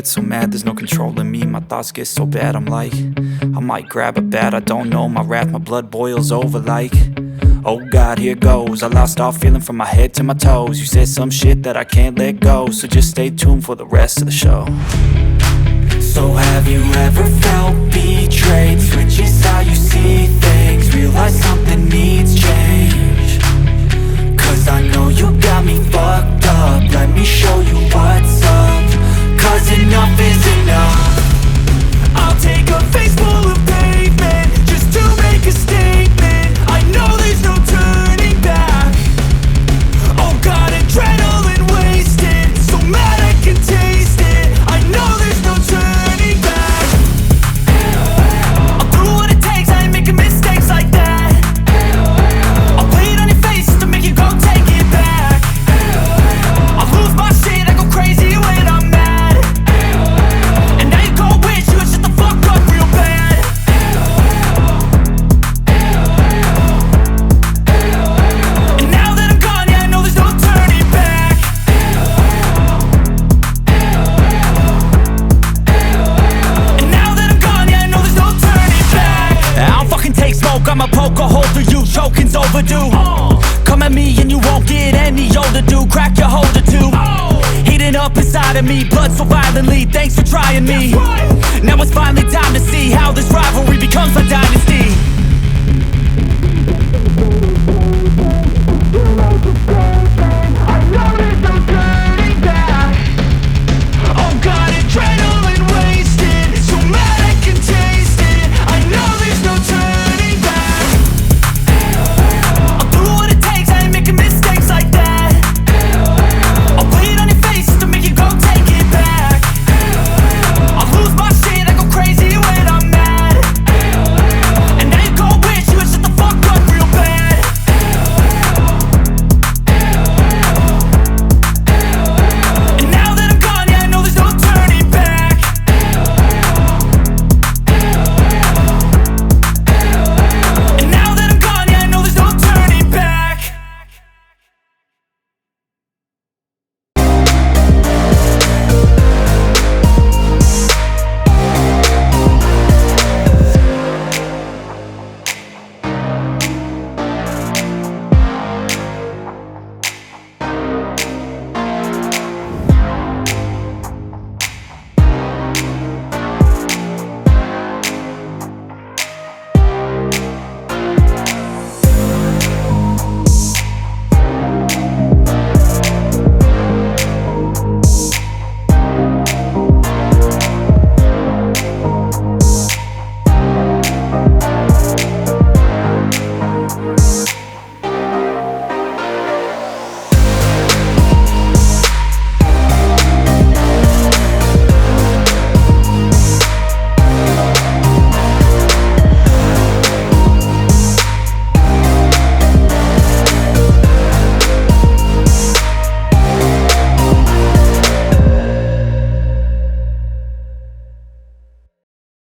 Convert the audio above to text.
get so mad, there's no controlling me. My thoughts get so bad, I'm like, I might grab a bat, I don't know. My wrath, my blood boils over like, oh God, here goes. I lost all feeling from my head to my toes. You said some shit that I can't let go, so just stay tuned for the rest of the show. So have you ever felt betrayed? Switches how you see things, realize something needs change. Cause I know you got me fucked up, let me show you what's up. Cause enough is enough. I'll take a face full of pavement just to make a statement. I know there's no turning back. Oh God, adrenaline wasted, so mad I can taste it. I know there's no turning back. I'll do what it takes, I ain't making mistakes like that. I'll play it on your face just to make you go take it back. I'll lose my shit, I go crazy when I'm mad. And now you go wish you would shut the fuck up real bad. And now that I'm gone, yeah, I know there's no turning back. And now that I'm gone, yeah, I know there's no turning back. I don't fucking take smoke, I'ma poke a hole through you, choking's overdue. Come at me and you won't get any older, dude. Crack your holder too. Heating up inside of me, blood so violently. Thanks for trying me. Now it's finally time to see how this rivalry becomes a dynasty.